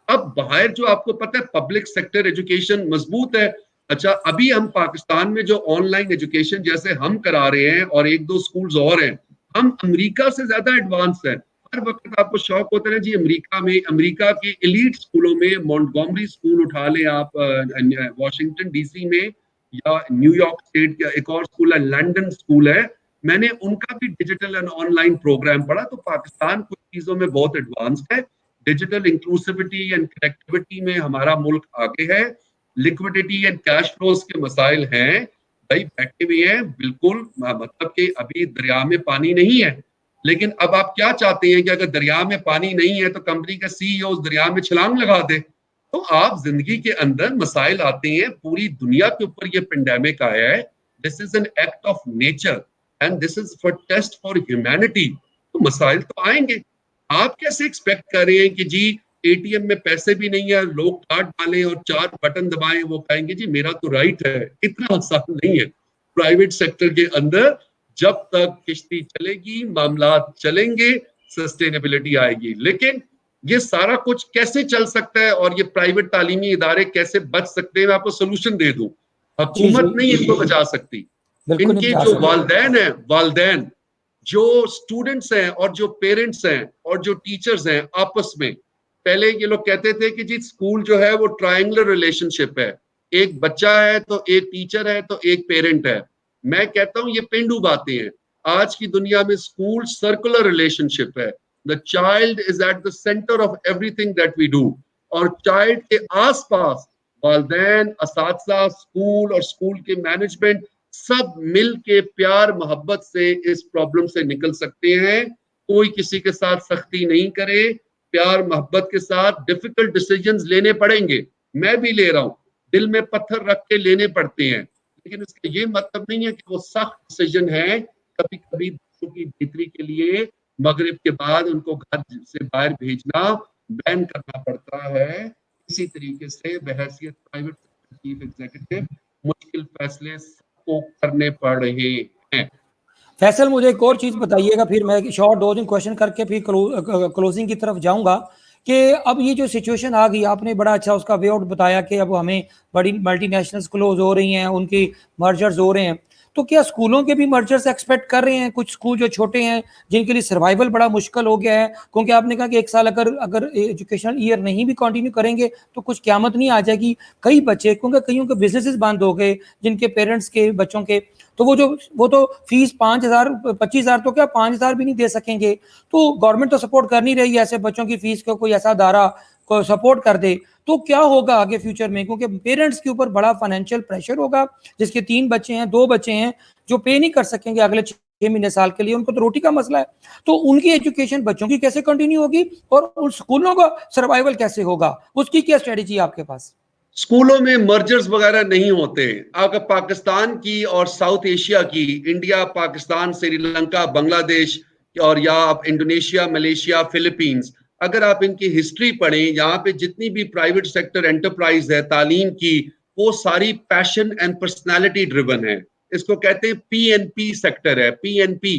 اب باہر جو آپ کو پتہ ہے پبلک سیکٹر ایجوکیشن مضبوط ہے. اچھا, ابھی ہم پاکستان میں جو آن لائن ایجوکیشن جیسے ہم کرا رہے ہیں اور 1-2 سکولز اور ہیں, ہم امریکہ سے زیادہ ایڈوانس ہیں. ہر وقت آپ کو شوق ہوتا ہے جی امریکہ کے ایلیٹ سکولوں میں, مونٹگومری سکول اٹھا لیں آپ واشنگٹن ڈی سی میں, یا نیو یارک اسٹیٹ کا ایک اور سکول ہے, لنڈن سکول ہے. میں نے ان کا بھی digital and online programme پڑھا. تو پاکستان کچھ چیزوں میں بہت ایڈوانسڈ ہے. ڈیجیٹل انکلوسیوٹی اینڈ کنیکٹیوٹی میں ہمارا ملک آگے ہے. لیکوڈیٹی اینڈ کیش فلوز کے مسائل ہیں, بھائی بیٹھے ہوئے ہیں بالکل, مطلب کہ ابھی دریا میں پانی نہیں ہے. لیکن اب آپ کیا چاہتے ہیں کہ اگر دریا میں پانی نہیں ہے تو کمپنی کا سی ای او اس دریا میں چھلانگ لگا دے؟ تو آپ زندگی کے اندر مسائل آتے ہیں. پوری دنیا کے اوپر یہ پینڈیمک آیا ہے. This is an act of nature and this is for test for humanity. تو مسائل تو آئیں گے. آپ کیسے ایکسپیکٹ کر رہے ہیں کہ جی اے ٹی ایم میں پیسے بھی نہیں ہے, لوگ کارڈ ڈالیں اور 4 بٹن دبائیں, وہ کہیں گے جی میرا تو رائٹ ہے. اتنا آسان نہیں ہے. پرائیویٹ سیکٹر کے اندر جب تک کشتی چلے گی معاملات چلیں گے سسٹینیبلٹی آئے گی. لیکن یہ سارا کچھ کیسے چل سکتا ہے اور یہ پرائیویٹ تعلیمی ادارے کیسے بچ سکتے ہیں, میں آپ کو سولوشن دے دوں. حکومت نہیں ان کو بچا سکتی. ان کے جو والدین ہیں, والدین جو اسٹوڈنٹس ہیں اور جو پیرنٹس ہیں اور جو ٹیچرز ہیں آپس میں, پہلے یہ لوگ کہتے تھے کہ جی اسکول جو ہے وہ ٹرائنگولر ریلیشن شپ ہے, ایک بچہ ہے تو ایک ٹیچر ہے تو ایک پیرنٹ ہے. میں کہتا ہوں یہ پینڈو باتیں ہیں. آج کی دنیا میں اسکول سرکولر ریلیشن شپ ہے. The child is at the center of everything that we do. اور چائلڈ کے آس پاس والدین, اساتذہ, اسکول اور اسکول کے مینجمنٹ سب مل کے پیار محبت سے اس پرابلم سے نکل سکتے ہیں. کوئی کسی کے ساتھ سختی نہیں کرے, پیار محبت کے ساتھ ڈیفیکلٹ ڈیسیجنز لینے پڑیں گے. میں بھی لے رہا ہوں, دل میں پتھر رکھ کے لینے پڑتے ہیں, لیکن اس کا یہ مطلب نہیں ہے کہ وہ سخت ڈیسیجن ہے. کبھی کبھی بچوں کی بہتری کے لیے مغرب کے بعد ان کو گھر سے باہر بھیجنا بین کرنا پڑتا ہے. اسی طریقے سے بحیثیت پرائیویٹ چیف ایگزیکٹو مشکل فیصلے کو کرنے پڑ رہے ہیں. فیصل مجھے ایک اور چیز بتائیے گا, پھر میں شارٹ 2 کویشچن کر کے پھر کلوزنگ کی طرف جاؤں گا, کہ اب یہ جو سچویشن آ گئی, آپ نے بڑا اچھا اس کا وے آؤٹ بتایا کہ اب ہمیں بڑی ملٹی نیشنلز کلوز ہو رہی ہیں, ان کی مرجرز ہو رہے ہیں, تو کیا اسکولوں کے بھی مرجرز ایکسپیکٹ کر رہے ہیں؟ کچھ اسکول جو چھوٹے ہیں جن کے لیے سروائیول بڑا مشکل ہو گیا ہے, کیونکہ آپ نے کہا کہ 1 سال اگر ایجوکیشنل ایئر نہیں بھی کنٹینیو کریں گے تو کچھ قیامت نہیں آ جائے گی. کئی بچے, کیونکہ کئیوں کے بزنسز بند ہو گئے جن کے پیرنٹس کے بچوں کے, تو وہ تو فیس 5,000 25,000 تو کیا 5,000 بھی نہیں دے سکیں گے. تو گورنمنٹ تو سپورٹ کر نہیں رہی ہے ایسے بچوں کی فیس کو, کوئی ایسا ادارہ کو سپورٹ کر دے تو کیا ہوگا آگے فیوچر میں, کیونکہ پیرنٹس کے اوپر بڑا فائنینشیل پریشر ہوگا. جس کے 3 بچے ہیں, 2 بچے ہیں جو پے نہیں کر سکیں گے اگلے 6 مہینے سال کے لیے, ان کو تو روٹی کا مسئلہ ہے. تو ان کی ایجوکیشن بچوں کی کیسے کنٹینیو ہوگی, اور ان سکولوں کا سروائیول کیسے ہوگا, اس کی کیا اسٹریٹجی ہے آپ کے پاس؟ اسکولوں میں مرجرز وغیرہ نہیں ہوتے. اگر پاکستان کی اور ساؤتھ ایشیا کی, انڈیا, پاکستان, سری لنکا, بنگلہ دیش اور یا آپ انڈونیشیا, ملیشیا, فلپینز, اگر آپ ان کی ہسٹری پڑھیں, یہاں پہ جتنی بھی پرائیویٹ سیکٹر انٹرپرائز ہے تعلیم کی, وہ ساری پیشن اینڈ پرسنالٹی ڈریون ہے. اس کو کہتے ہیں PNP سیکٹر ہے, PNP,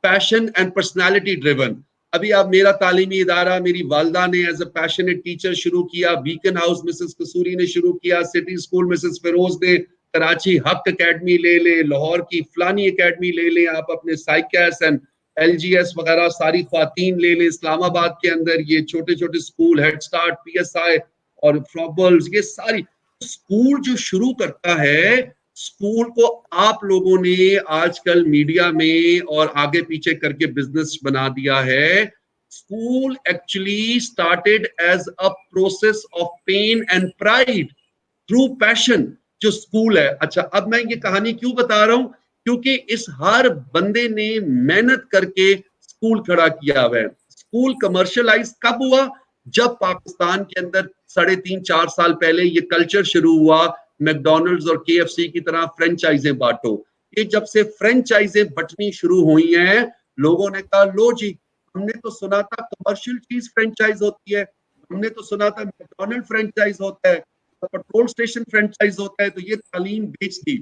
passion and personality driven. ابھی آپ میرا تعلیمی ادارہ, میری والدہ نے ایز اے پیشنیٹ ٹیچر شروع کیا, بیکن ہاؤس مسز کسوری نے شروع کیا, سٹی اسکول مسز فیروز نے, کراچی حق اکیڈمی لے لیں, لاہور کی فلانی اکیڈمی لے لیں, آپ اپنے سائیکیس اینڈ LGS وغیرہ ساری خواتین لے لیں, اسلام آباد کے اندر یہ چھوٹے چھوٹے اسکول, ہیڈ سٹارٹ, PSI اور فروبلز, یہ ساری اسکول جو شروع کرتا ہے, اسکول کو آپ لوگوں نے آج کل میڈیا میں اور آگے پیچھے کر کے بزنس بنا دیا ہے. School actually started as a process of pain and pride through passion. جو اسکول ہے, اچھا اب میں یہ کہانی کیوں بتا رہا ہوں, کیونکہ اس ہر بندے نے محنت کر کے اسکول کھڑا کیا ہوا ہے. اسکول کمرشلائز کب ہوا؟ جب پاکستان کے اندر 3.5-4 سال پہلے یہ کلچر شروع ہوا, میکڈونلڈز اور KFC کی طرح فرینچائزیں بانٹو. یہ جب سے فرینچائزیں بٹنی شروع ہوئی ہیں, لوگوں نے کہا لو جی, ہم نے تو سنا تھا کمرشل چیز فرینچائز ہوتی ہے, ہم نے تو سنا تھا میکڈونلڈ فرینچائز ہوتا ہے, پیٹرول سٹیشن فرینچائز ہوتا ہے, تو یہ تعلیم بیچ دی.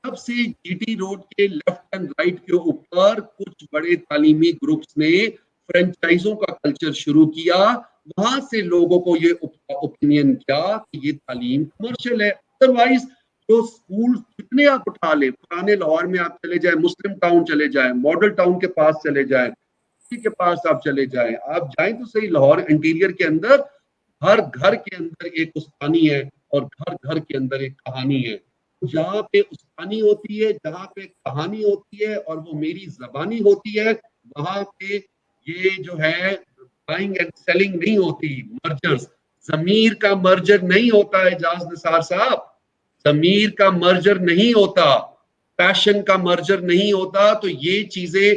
تب سے GT روڈ کے لیفٹ اینڈ رائٹ کے اوپر کچھ بڑے تعلیمی گروپس نے فرینچائزوں کا کلچر شروع کیا. وہاں سے لوگوں کو یہ اوپینین کیا کہ یہ تعلیم کمرشل ہے. ادروائز جو اسکول جتنے آپ اٹھا لیں, پرانے لاہور میں آپ چلے جائیں, مسلم ٹاؤن چلے جائیں, ماڈل ٹاؤن کے پاس چلے جائیں, کے پاس آپ چلے جائیں, آپ جائیں تو صحیح, لاہور انٹیریئر کے اندر ہر گھر کے اندر ایک استانی ہے اور گھر گھر کے اندر ایک کہانی ہے. جہاں پہ استانی ہوتی ہے, جہاں پہ کہانی ہوتی ہے اور وہ میری زبانی ہوتی ہے, وہاں پہ یہ جو ہے بائنگ اینڈ سیلنگ نہیں ہوتی, مرجرز. ضمیر کا مرجر نہیں ہوتا ہے اعجاز نثار صاحب, ضمیر کا مرجر نہیں ہوتا, پیشن کا مرجر نہیں ہوتا. تو یہ چیزیں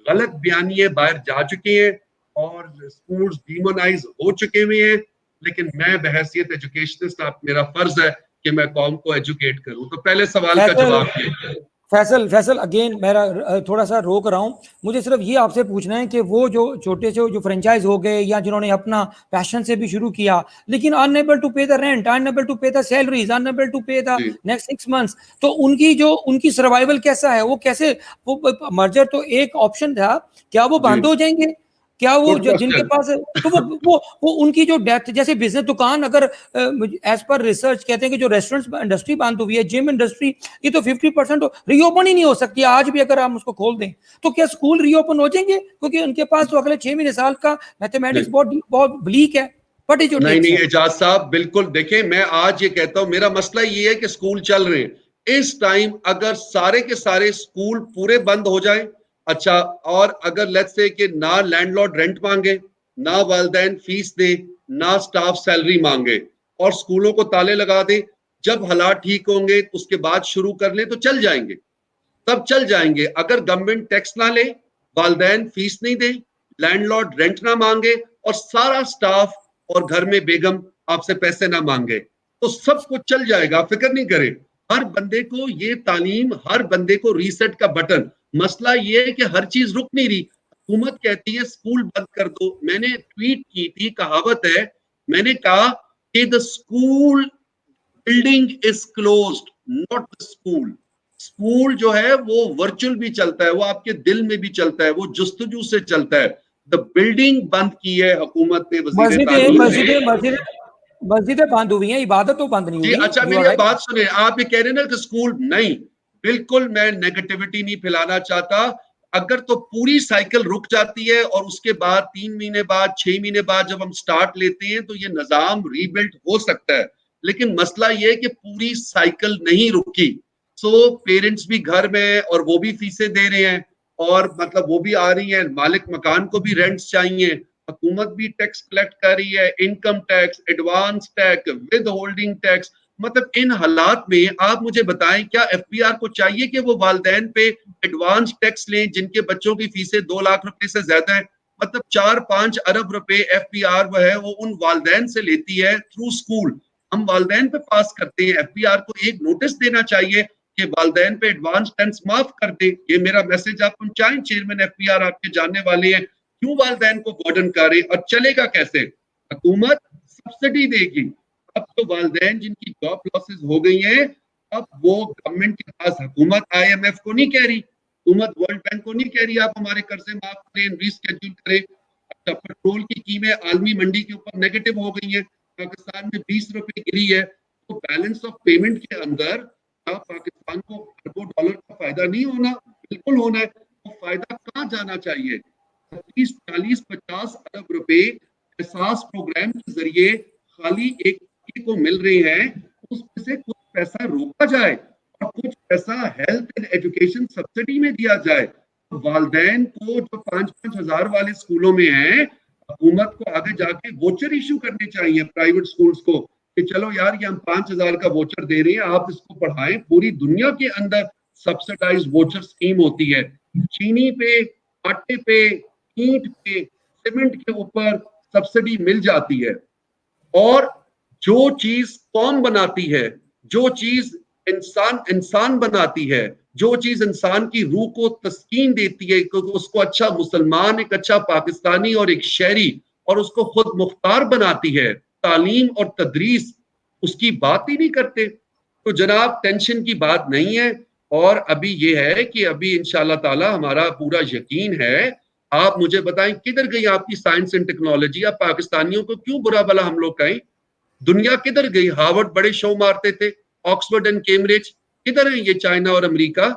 غلط بیانیے باہر جا چکے ہیں اور اسکولز ڈیمونائز ہو چکے ہوئے ہیں. لیکن میں بحیثیت ایجوکیشنسٹ, میرا فرض ہے کہ میں قوم کو ایجوکیٹ کروں. تو پہلے سوال کا جواب یہ فیصل اگین میرا تھوڑا سا روک رہا ہوں, مجھے صرف یہ آپ سے پوچھنا ہے کہ وہ جو چھوٹے سے جو فرنچائز ہو گئے یا جنہوں نے اپنا پیشن سے بھی شروع کیا لیکن unable to pay the rent, unable to pay the salaries, unable to pay the next 6 months, تو ان کی سروائیول کیسا ہے, وہ کیسے, وہ مرجر تو ایک آپشن تھا, کیا وہ بند ہو جائیں گے, کیا وہ جن کے پاس تو وہ ان کی جو ڈیتھ, جیسے بزنس دکان اگر ایز پر ریسرچ کہتے ہیں کہ جو ریسٹورنٹ انڈسٹری بند ہوئی ہے, جم انڈسٹری, یہ تو 50% ری اوپن ہی نہیں ہو سکتی آج بھی اگر ہم اس کو کھول دیں, تو کیا اسکول ری اوپن ہو جائیں گے, کیونکہ ان کے پاس تو اگلے 6 مہینے سال کا میتھمیٹکس بہت بلیک ہے. نہیں اعجاز صاحب بالکل, دیکھیں میں آج یہ کہتا ہوں, میرا مسئلہ یہ ہے کہ اسکول چل رہے ہیں اس ٹائم, اگر سارے کے سارے اسکول پورے بند ہو جائیں, اچھا, اور اگر لیٹس سے کہ نہ لینڈ لارڈ رینٹ مانگے, نہ والدین فیس دے, نہ سٹاف سیلری مانگے, اور اسکولوں کو تالے لگا دے, جب حالات ٹھیک ہوں گے اس کے بعد شروع کر لیں تو چل جائیں گے, تب چل جائیں گے. اگر گورنمنٹ ٹیکس نہ لے, والدین فیس نہیں دیں, لینڈ لارڈ رینٹ نہ مانگے, اور سارا سٹاف اور گھر میں بیگم آپ سے پیسے نہ مانگے, تو سب کچھ چل جائے گا, فکر نہیں کرے. ہر بندے کو یہ تعلیم, ہر بندے کو ریسیٹ کا بٹن. مسئلہ یہ ہے کہ ہر چیز رک نہیں رہی. حکومت کہتی ہے اسکول بند کر دو, میں نے ٹویٹ کی تھی, کہاوت ہے, میں نے کہا کہ the school building is closed, not the school. School جو ہے وہ ورچوئل بھی چلتا ہے, وہ آپ کے دل میں بھی چلتا ہے, وہ جستجو سے چلتا ہے. the building بند کی ہے حکومت نے, وزیر تعلیم نے. مسجدیں بند ہوئی ہیں, عبادت تو بند نہیں جی ہوئی. اچھا, میری بات سنیں, آپ یہ کہہ رہے ہیں نا کہ اسکول نہیں, بالکل میں نیگیٹیوٹی نہیں پھیلانا چاہتا. اگر تو پوری سائیکل رک جاتی ہے اور اس کے بعد 3 مہینے بعد 6 مہینے بعد جب ہم سٹارٹ لیتے ہیں تو یہ نظام ری بلڈ ہو سکتا ہے, لیکن مسئلہ یہ ہے کہ پوری سائیکل نہیں رکی. سو پیرنٹس بھی گھر میں, اور وہ بھی فیسیں دے رہے ہیں, اور مطلب وہ بھی آ رہی ہیں, مالک مکان کو بھی رینٹس چاہیے, حکومت بھی ٹیکس کلیکٹ کر رہی ہے, income tax, advance tax, withholding tax. مطلب ان حالات میں آپ مجھے بتائیں, کیا ایف پی آر کو چاہیے کہ وہ والدین پہ ایڈوانس ٹیکس لیں جن کے بچوں کی فیسیں 2 لاکھ روپے سے زیادہ ہیں؟ مطلب 4-5 ارب روپے ایف پی آر وہ ہے وہ ان والدین سے لیتی ہے تھرو اسکول. ہم والدین پہ پاس کرتے ہیں, ایف پی آر کو ایک نوٹس دینا چاہیے کہ والدین پہ ایڈوانس ٹیکس معاف کر دے. یہ میرا میسج آپ پہنچائیں, چیئرمین ایف پی آر آپ کے جاننے والے ہیں, کیوں والدین کو برڈن کرے, اور چلے گا کیسے؟ حکومت سبسڈی دے گی. اب تو والدین جن کی جاب لاسز ہو گئی ہیں, اب وہ گورنمنٹ کے پاس, حکومت آئی ایم ایف کو نہیں کہہ رہی, حکومت ورلڈ بینک کو نہیں کہہ رہی آپ ہمارے قرضے معاف کریں, ریسکیڈول کریں. اچھا, پیٹرول کی قیمتیں عالمی منڈی کے اوپر نیگیٹو ہو گئی ہیں, پاکستان میں 20 روپے گری ہے, تو بیلنس آف پیمنٹ کے اندر پاکستان کو اربوں ڈالر کا فائدہ نہیں ہونا؟ بالکل ہونا ہے. وہ فائدہ کہاں جانا چاہیے؟ 30-40-50 ارب روپے احساس پروگرام کے ذریعے خالی ایک کو مل رہے ہیں, اس میں سے کچھ پیسہ روکا جائے اور کچھ پیسہ ہیلتھ اینڈ ایجوکیشن سبسڈی میں دیا جائے. والدین کو جو 5-5 ہزار والے اسکولوں میں ہیں, حکومت کو آگے جا کے ووچر ایشو کرنے چاہیے پرائیویٹ اسکولز کو کہ چلو یار یہ ہم 5,000 کا ووچر دے رہے ہیں, آپ اس کو پڑھائیں. پوری دنیا کے اندر سبسڈائز ووچر اسکیم ہوتی ہے, چینی پہ, آٹے پہ, اینٹ پہ, سیمنٹ کے اوپر سبسڈی مل جاتی ہے. اور جو چیز قوم بناتی ہے, جو چیز انسان بناتی ہے, جو چیز انسان کی روح کو تسکین دیتی ہے, اس کو اچھا مسلمان, ایک اچھا پاکستانی اور ایک شہری, اور اس کو خود مختار بناتی ہے, تعلیم اور تدریس, اس کی بات ہی نہیں کرتے. تو جناب ٹینشن کی بات نہیں ہے. اور ابھی یہ ہے کہ ابھی انشاءاللہ تعالی ہمارا پورا یقین ہے. آپ مجھے بتائیں کدھر گئی آپ کی سائنس اینڈ ٹیکنالوجی؟ آپ پاکستانیوں کو کیوں برا بلا ہم لوگ کہیں؟ دنیا کدھر گئی؟ ہارورڈ بڑے شو مارتے تھے, آکسفورڈ اینڈ کیمبرج کدھر ہیں یہ چائنا اور امریکہ؟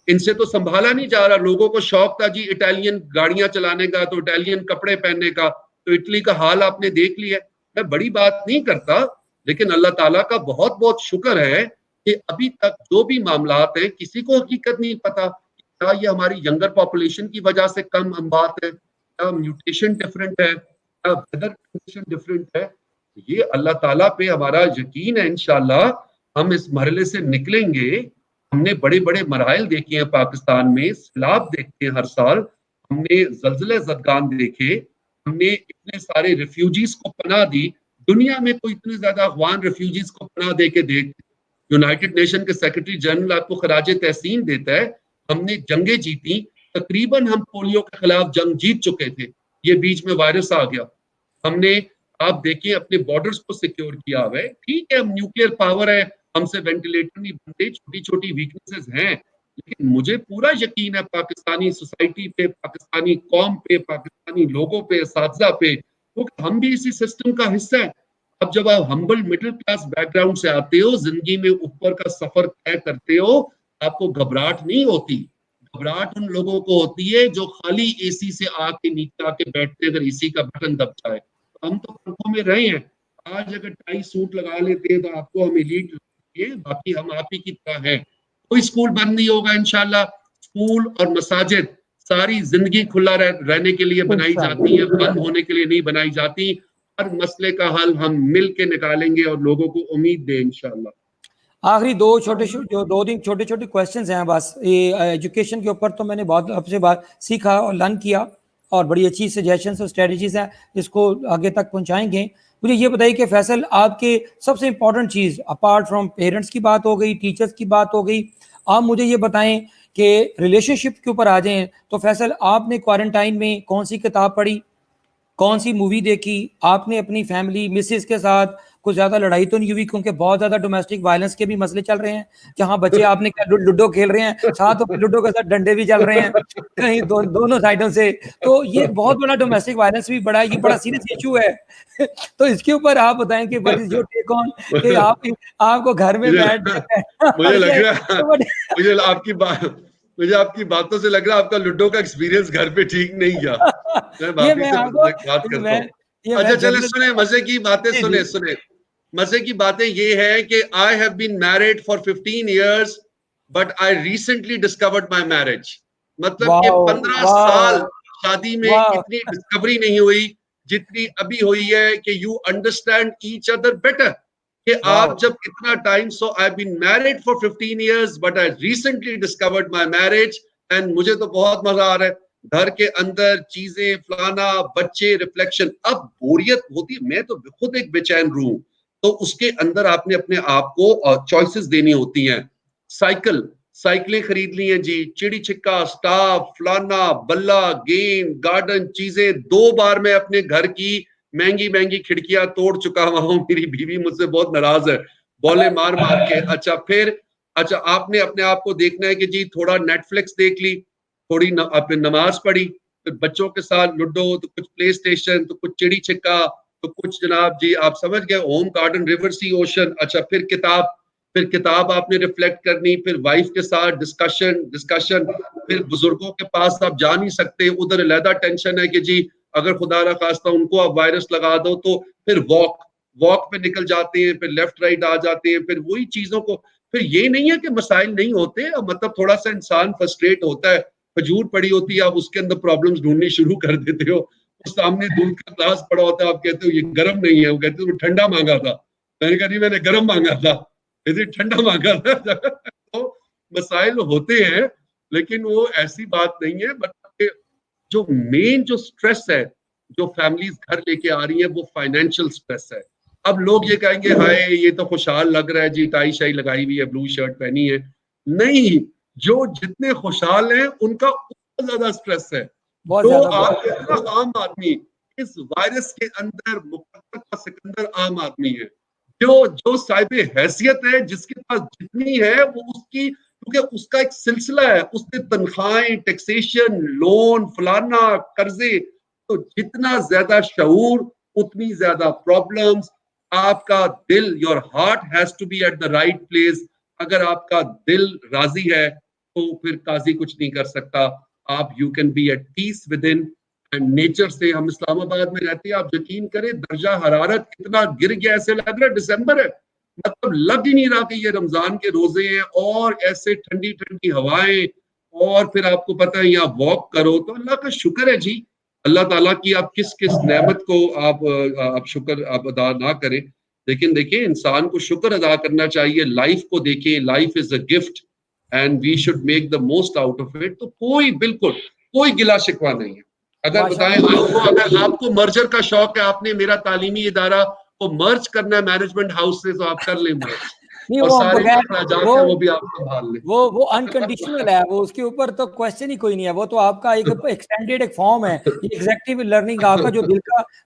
ان سے تو سنبھالا نہیں جا رہا. لوگوں کو شوق تھا جی اٹالین گاڑیاں چلانے کا, تو اٹالین کپڑے پہننے کا, تو اٹلی کا حال آپ نے دیکھ لیا. میں بڑی بات نہیں کرتا, لیکن اللہ تعالیٰ کا بہت بہت شکر ہے کہ ابھی تک جو بھی معاملات ہیں کسی کو حقیقت نہیں پتا. کیا یہ ہماری ینگر پاپولیشن کی وجہ سے کم اموات ہے, کیا میوٹیشن ڈفرینٹ ہے, کیا ویدر کنڈیشن ڈفرینٹ ہے؟ یہ اللہ تعالیٰ پہ ہمارا یقین ہے. انشاءاللہ ہم اس مرحلے سے نکلیں گے. ہم نے بڑے بڑے مراحل دیکھے ہیں پاکستان میں, سیلاب دیکھتے ہیں ہر سال, ہم نے زلزلے زدگان دیکھے, ہم نے اتنے سارے ریفیوجیز کو پناہ دی. دنیا میں کوئی اتنے زیادہ افغان ریفیوجیز کو پناہ دے کے دیکھ, یونائٹڈ نیشن کے سیکرٹری جنرل آپ کو خراج تحسین دیتا ہے. ہم نے جنگیں جیتی, تقریباً ہم پولیو کے خلاف جنگ جیت چکے تھے, یہ بیچ میں وائرس آ گیا. ہم نے آپ دیکھیں اپنے بارڈرز کو سیکیور کیا ہوا ہے. ٹھیک ہے ہم نیوکلیئر پاور ہے, ہم سے وینٹیلیٹر نہیں بنتے, چھوٹی چھوٹی ویکنیسز ہیں, لیکن مجھے پورا یقین ہے پاکستانی سوسائٹی پہ, پاکستانی قوم پہ, پاکستانی لوگوں پہ, اساتذہ پہ, کیونکہ ہم بھی اسی سسٹم کا حصہ ہیں. اب جب آپ ہمبل مڈل کلاس بیک گراؤنڈ سے آتے ہو, زندگی میں اوپر کا سفر طے کرتے ہو, آپ کو گھبراہٹ نہیں ہوتی. گھبراہٹ ان لوگوں کو ہوتی ہے جو خالی اے سی سے آ کے نیچے آ کے بیٹھتے اگر اے سی کا بٹن دب جائے. ہم تو پنکھوں میں رہے ہیں. آج اگر ٹائی سوٹ لگا لیتے ہیں تو آپ کو ہم ایلیٹ لگتے ہیں, باقی ہم آپ ہی کی طرح ہیں. کوئی اسکول بند نہیں ہوگا انشاءاللہ. اسکول اور مساجد ساری زندگی کھلا رہنے کے لیے بنائی جاتی ہیں, بند ہونے کے لیے نہیں بنائی جاتی. ہر مسئلے کا حل ہم مل کے نکالیں گے اور لوگوں کو امید دیں انشاءاللہ. آخری دو تین چھوٹے چھوٹے کویسچنز ہیں بس. یہ ایجوکیشن کے اوپر تو میں نے بہت آپ سے بات سیکھا اور لرن کیا, اور بڑی اچھی سجیشنز اور اسٹریٹجیز ہیں, اس کو آگے تک پہنچائیں گے. مجھے یہ بتائیے کہ فیصل, آپ کے سب سے امپورٹنٹ چیز اپارٹ فرام پیرنٹس کی بات ہو گئی, ٹیچرس کی بات ہو گئی, آپ مجھے یہ بتائیں کہ ریلیشن شپ کے اوپر آ جائیں تو فیصل آپ نے کوارنٹائن میں کون سی کتاب پڑھی, کون سی مووی دیکھی, آپ نے اپنی فیملی مسز کے ساتھ کچھ زیادہ لڑائی تو نہیں ہوئی, کیونکہ بہت زیادہ ڈومیسٹک وائلنس کے بھی مسئلے چل رہے ہیں, جہاں بچے آپ نے لوڈو کھیل رہے ہیں, ساتھ لوڈو کے ساتھ ڈنڈے بھی چل رہے ہیں کہیں دونوں سائڈوں سے, تو یہ بہت بڑا ڈومیسٹک وائلنس بھی بڑا, یہ بڑا سیریس ایشو ہے. تو اس کے اوپر آپ بتائیں کہ وٹ از یور ٹیک آن, کہ آپ کو گھر میں مجھے لگ رہا مجھے آپ کی باتوں سے لگ رہا ہے آپ کا لوڈو کا ایکسپیرینس گھر پہ ٹھیک نہیں گیا. میں معافی سے بات کرتا ہوں. اچھا چلے سنیں مزے کی باتیں, سنیں مزے کی باتیں یہ ہے کہ I have been married for 15 years but I recently discovered my marriage. مطلب کہ 15 سال شادی میں اتنی ڈسکوری نہیں ہوئی جتنی ابھی ہوئی ہے کہ you understand each other better. کہ آپ جب اتنا time, so I've been married for 15 years but I recently discovered my marriage and مجھے تو بہت مزہ آ رہا ہے. گھر کے اندر چیزیں فلانا, بچے, ریفلیکشن. اب بوریت ہوتی ہے, میں تو خود ایک بے چین روح ہوں, تو اس کے اندر آپ نے اپنے آپ کو چوائسز دینی ہوتی ہیں. سائیکلیں خرید لی ہیں جی, چڑی چھکا, سٹاف, فلانا, بلہ, گیم, گارڈن, چیزیں. 2 بار میں اپنے گھر کی مہنگی کھڑکیاں توڑ چکا ہوا ہوں, میری بیوی مجھ سے بہت ناراض ہے, بولے مار کے. اچھا آپ نے اپنے آپ کو دیکھنا ہے کہ جی تھوڑا نیٹ فلکس دیکھ لی, تھوڑی اپنے نماز پڑھی, پھر بچوں کے ساتھ لوڈو, تو کچھ پلے اسٹیشن, تو کچھ چڑی چھکا, تو کچھ جناب جی آپ سمجھ گئے ہوم گارڈن, ریور سی, اوشن. اچھا پھر کتاب آپ نے ریفلیکٹ کرنی, پھر وائف کے ساتھ ڈسکشن, پھر بزرگوں کے پاس آپ جا نہیں سکتے, ادھر علیحدہ ٹینشن ہے کہ جی اگر خدا نہ خواستہ ان کو آپ وائرس لگا دو, تو پھر واک پہ نکل جاتے ہیں, پھر لیفٹ رائٹ آ جاتے ہیں, پھر وہی چیزوں کو. پھر یہ نہیں ہے کہ مسائل نہیں ہوتے, مطلب تھوڑا سا انسان فرسٹریٹ ہوتا ہے, کھجور پڑی ہوتی ہے, آپ اس کے اندر پرابلمز ڈھونڈنی شروع کر دیتے ہو, سامنے دودھ کا گلاس پڑا ہوتا ہے, آپ کہتے ہو یہ گرم نہیں ہے, وہ کہتے ہو ٹھنڈا مانگا تھا. میں نے کہا نہیں میں نے گرم مانگا تھا, ٹھنڈا مانگا تھا. تو مسائل ہوتے ہیں, لیکن وہ ایسی بات نہیں ہے. مطلب جو مین جو سٹریس ہے جو فیملیز گھر لے کے آ رہی ہیں, وہ فائنینشیل سٹریس ہے. اب لوگ یہ کہیں گے ہائے یہ تو خوشحال لگ رہا ہے جی, ٹائی شائی لگائی ہوئی ہے, بلو شرٹ پہنی ہے. نہیں, جو جتنے خوشحال ہیں ان کا بہت زیادہ سٹریس ہے. جو آپ اتنا عام آدمی اس وائرس کے اندر مقدر کا سکندر عام آدمی ہے, جو صاحب حیثیت ہے, جس کے پاس جتنی ہے وہ اس کی, کیونکہ اس کا ایک سلسلہ ہے, اس نے تنخواہیں, ٹیکسیشن, لون, فلانا, قرضے. تو جتنا زیادہ شعور اتنی زیادہ پرابلمز. آپ کا دل, your heart has to be at the right place. اگر آپ کا دل راضی ہے تو پھر قاضی کچھ نہیں کر سکتا. آپ you can be at peace within. and nature سے, ہم اسلام آباد میں رہتے ہیں, آپ یقین کریں درجہ حرارت اتنا گر گیا, ایسے لگ رہا ہے دسمبر ہے, مطلب لگ ہی نہیں رہا کہ یہ رمضان کے روزے ہیں, اور ایسے ٹھنڈی ٹھنڈی ہوائیں. اور پھر آپ کو پتہ ہے یہاں واک کرو, تو اللہ کا شکر ہے جی. اللہ تعالیٰ کی آپ کس نعمت کو آپ شکر آپ ادا نہ کریں. لیکن دیکھیں انسان کو شکر ادا کرنا چاہیے. لائف کو دیکھیں, life is a gift and we should make the most out of it. تو بالکل کوئی گلا شکوہ نہیں ہے. اگر بتائیں اگر آپ کو مرجر کا شوق ہے, آپ نے میرا تعلیمی ادارہ کو مرج کرنا ہے مینجمنٹ ہاؤس سے, تو آپ کر لیں مرج. نہیں اور وہ ہم سارے جو بغیر اخراجات ہیں وہ بھی آپ سنبھال لیں. وہ انکنڈیشنل ہے, وہ اس کے اوپر تو کوشچن ہی کوئی نہیں ہے, وہ تو آپ کا ایک ایکسٹینڈیڈ ایک فارم ہے, یہ ایگزیکٹو لرننگ آپ کا جو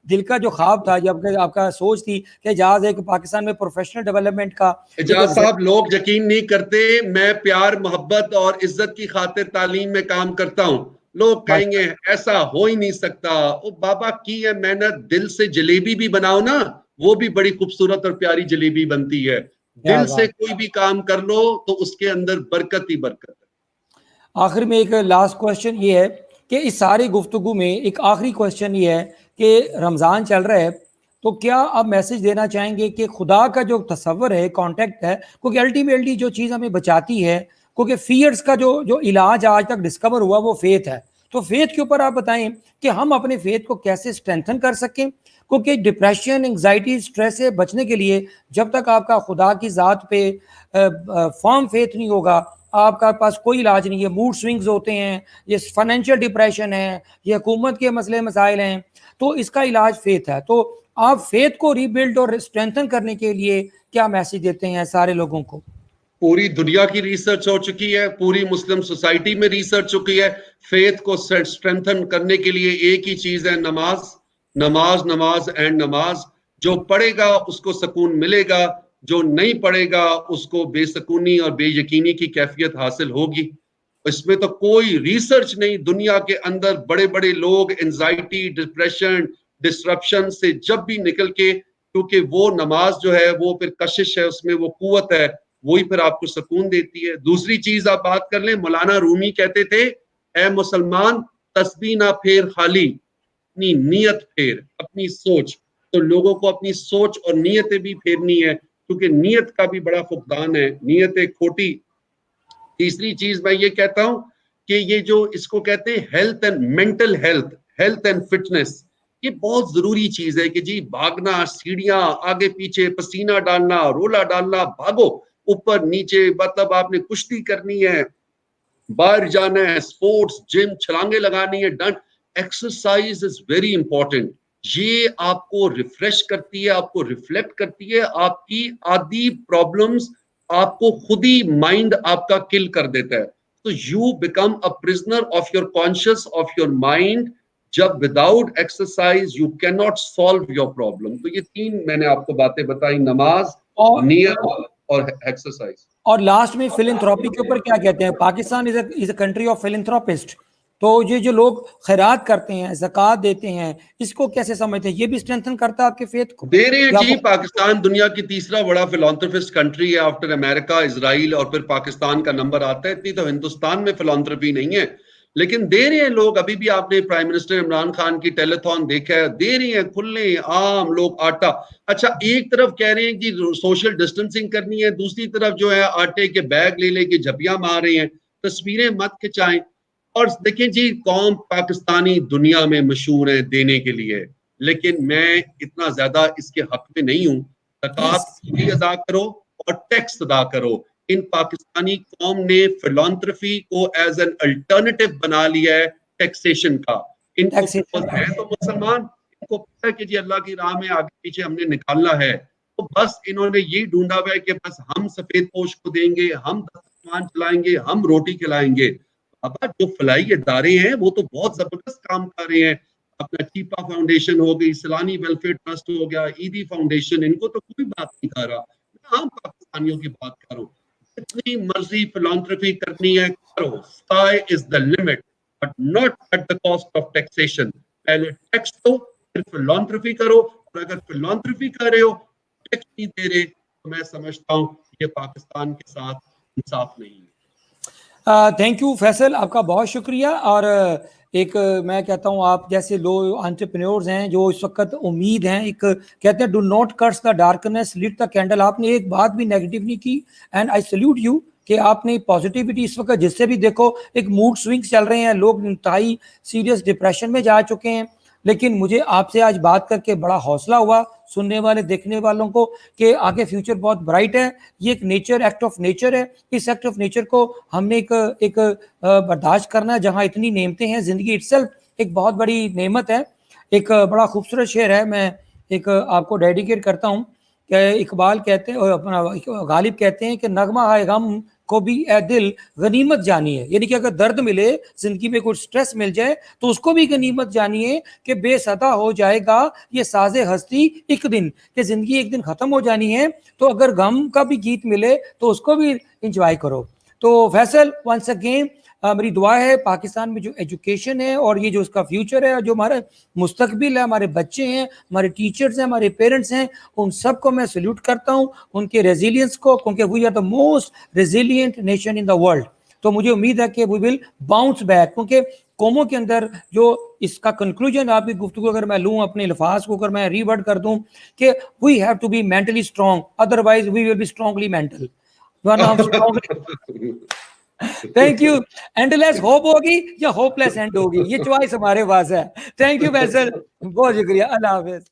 دل کا جو خواب تھا, جب آپ کا سوچ تھی کہ اجاز ایک پاکستان میں پروفیشنل ڈیولپمنٹ کا. اجاز صاحب, لوگ یقین نہیں کرتے, میں پیار محبت اور عزت کی خاطر تعلیم میں کام کرتا ہوں. لوگ کہیں گے ایسا ہو ہی نہیں سکتا. او بابا کی ہے محنت, دل سے جلیبی بھی بناؤ نا, وہ بھی بڑی خوبصورت اور پیاری جلیبی بنتی ہے. دل سے کوئی بھی کام کر لو تو اس کے اندر برکت ہی برکت ہے. آخر میں ایک لاسٹ کوشچن یہ ہے کہ اس ساری گفتگو میں ایک آخری کوشچن یہ ہے کہ رمضان چل رہا ہے, تو کیا آپ میسج دینا چاہیں گے کہ خدا کا جو تصور ہے, کانٹیکٹ ہے, کیونکہ الٹیمیٹلی جو چیز ہمیں بچاتی ہے, کیونکہ فیئرس کا جو علاج آج تک ڈسکور ہوا وہ فیتھ ہے. تو فیتھ کے اوپر آپ بتائیں کہ ہم اپنے فیتھ کو کیسے اسٹرینتھن کر سکیں, کیونکہ ڈپریشن, انگزائٹی, اسٹریس سے بچنے کے لیے جب تک آپ کا خدا کی ذات پہ فارم فیتھ نہیں ہوگا, آپ کا پاس کوئی علاج نہیں ہے. موڈ سوئنگز ہوتے ہیں, یہ فائنینشیل ڈپریشن ہے, یہ حکومت کے مسئلے مسائل ہیں, تو اس کا علاج فیتھ ہے. تو آپ فیتھ کو ری بلڈ اور اسٹرینتھن کرنے کے لیے کیا میسج دیتے ہیں سارے لوگوں کو؟ پوری دنیا کی ریسرچ ہو چکی ہے, پوری مسلم سوسائٹی میں ریسرچ چکی ہے. فیتھ کو اسٹرینتھن کرنے کے لیے ایک ہی چیز ہے, نماز, نماز, نماز اینڈ نماز. جو پڑھے گا اس کو سکون ملے گا, جو نہیں پڑھے گا اس کو بے سکونی اور بے یقینی کی کیفیت حاصل ہوگی. اس میں تو کوئی ریسرچ نہیں. دنیا کے اندر بڑے بڑے لوگ انزائٹی, ڈپریشن, ڈسٹرپشن سے جب بھی نکل کے, کیونکہ وہ نماز جو ہے وہ پھر کشش ہے, اس میں وہ قوت ہے, وہی پھر آپ کو سکون دیتی ہے. دوسری چیز آپ بات کر لیں, مولانا رومی کہتے تھے, اے مسلمان تسبیح نہ پھیر خالی, اپنی نیت پھیر, اپنی سوچ. تو لوگوں کو اپنی سوچ اور نیتیں بھی پھیرنی ہے, کیونکہ نیت کا بھی بڑا فقدان ہے, نیتیں کھوٹی. تیسری چیز میں یہ کہتا ہوں کہ یہ جو اس کو کہتے ہیں health and mental health, health and fitness, یہ بہت ضروری چیز ہے کہ جی بھاگنا, سیڑھیاں آگے پیچھے, پسینہ ڈالنا, رولا ڈالنا, بھاگو اوپر نیچے, مطلب آپ نے کشتی کرنی ہے, باہر جانا ہے, سپورٹس, جم, چھلانگیں لگانی ہے, ڈنڈ. Exercise is very important. یہ آپ کو ریفریش کرتی ہے, آپ کو ریفلیکٹ کرتی ہے, آپ کی آدھی پرابلمز آپ کو خود ہی مائنڈ آپ کا کل کر دیتا ہے. تو you become a prisoner of your conscious, of your mind. جب without exercise you can not solve your problem. تو یہ تین میں نے آپ کو باتیں بتائی, نماز, نیت اور ایکسرسائز. اور لاسٹ میں فلنتھراپی کے اوپر کیا کہتے ہیں؟ پاکستان از اے کنٹری آف فلنتھراپسٹ. تو یہ جو لوگ خیرات کرتے ہیں, زکوٰۃ دیتے ہیں, اس کو کیسے سمجھتے ہیں؟ یہ بھی اسٹرینتھن کرتا ہے آپ کے فیتھ کو؟ دے رہے ہیں جی. پاکستان دنیا کی تیسرا بڑا فلانتھرپسٹ کنٹری ہے آفٹر امریکہ, اسرائیل, اور پھر پاکستان کا نمبر آتا ہے. اتنی تو ہندوستان میں فلانتھرپی نہیں ہے, لیکن دے رہے ہیں لوگ. ابھی بھی آپ نے پرائم منسٹر عمران خان کی ٹیلیتھون دیکھا ہے, دے رہے ہیں کھلے عام لوگ آٹا. اچھا, ایک طرف کہہ رہے ہیں کہ سوشل ڈسٹینسنگ کرنی ہے, دوسری طرف جو ہے آٹے کے بیگ لے کے جھپیاں مار رہے ہیں. تصویریں مت کھچائیں. اور دیکھیں جی, قوم پاکستانی دنیا میں مشہور ہے دینے کے لیے, لیکن میں اتنا زیادہ اس کے حق میں نہیں ہوں. زکوٰۃ بھی ادا کرو اور ٹیکس ادا کرو. ان پاکستانی قوم نے فلانتھرپی کو ایز این الٹرنیٹو بنا لیا ہے ٹیکسیشن کا. ان کو ہے تو مسلمان, ان کو پتہ ہے کہ جی اللہ کی راہ میں آگے پیچھے ہم نے نکالنا ہے, تو بس انہوں نے یہی ڈھونڈا ہوا ہے کہ بس ہم سفید پوش کو دیں گے, ہم دسترخوان چلائیں گے, ہم روٹی کھلائیں گے. ابا جو فلاحی ادارے ہیں وہ تو بہت زبردست کام کر رہے ہیں. اپنا چیپا فاؤنڈیشن ہو گئی, سیلانی ویلفیئر ٹرسٹ ہو گیا, ایدی فاؤنڈیشن, ان کو تو کوئی بات نہیں کر رہا. میں عام پاکستانیوں کی بات کروں, جتنی مرضی فلانتھرپی کرنی ہے کرو, sky is the limit, but not at the cost of taxation. پہلے ٹیکس دو پھر فلانتھرپی کرو, اور اگر فلانتھرپی کر رہے ہو ٹیکس نہیں دے رہے تو میں سمجھتا ہوں یہ پاکستان کے ساتھ انصاف نہیں ہے. تھینک یو فیصل, آپ کا بہت شکریہ. اور ایک میں کہتا ہوں آپ جیسے لوگ انٹرپرینورز ہیں جو اس وقت امید ہیں, ایک کہتے ہیں do not curse the darkness light the candle. آپ نے ایک بات بھی نیگیٹو نہیں کی, اینڈ آئی سلیوٹ یو کہ آپ نے پازیٹیوٹی. اس وقت جس سے بھی دیکھو ایک موڈ سوئنگس چل رہے ہیں, لوگ انتہائی سیریس ڈپریشن میں جا چکے ہیں, لیکن مجھے آپ سے آج بات کر کے بڑا حوصلہ ہوا سننے والے دیکھنے والوں کو کہ آگے فیوچر بہت برائٹ ہے. یہ ایک نیچر, ایکٹ آف نیچر ہے. اس ایکٹ آف نیچر کو ہم نے ایک برداشت کرنا ہے. جہاں اتنی نعمتیں ہیں, زندگی اٹسیلف ایک بہت بڑی نعمت ہے. ایک بڑا خوبصورت شعر ہے, میں ایک آپ کو ڈیڈیکیٹ کرتا ہوں کہ اقبال کہتے ہیں اور اپنا غالب کہتے ہیں کہ نغمہ ہے غم کو بھی اے دل غنیمت جانیے، یعنی کہ اگر درد ملے، زندگی میں کچھ سٹریس مل جائے تو اس کو بھی غنیمت جانیے کہ بے صدا ہو جائے گا یہ ساز ہستی ایک دن، کہ زندگی ایک دن ختم ہو جانی ہے، تو اگر غم کا بھی گیت ملے تو اس کو بھی انجوائے کرو. تو فیصل ونس اگین میری دعا ہے پاکستان میں جو ایجوکیشن ہے اور یہ جو اس کا فیوچر ہے، جو ہمارا مستقبل ہے، ہمارے بچے ہیں، ہمارے ٹیچرز ہیں، ہمارے پیرنٹس ہیں، ان سب کو میں سلیوٹ کرتا ہوں، ان کے ریزیلینس کو، کیونکہ we are the most resilient nation in the world. تو مجھے امید ہے کہ وی ول باؤنس بیک، کیونکہ قوموں کے اندر جو اس کا کنکلوژن آپ کی گفتگو اگر میں لوں، اپنے الفاظ کو اگر میں ری ورڈ کر دوں کہ we have to be mentally strong, otherwise we will be strongly mental, ورنہ ہم strongly. Thank you. Endless hope ہوگی یا ہوپ لیس اینڈ ہوگی، یہ چوائس ہمارے پاس ہے. تھینک یو فیصل، بہت شکریہ. اللہ حافظ.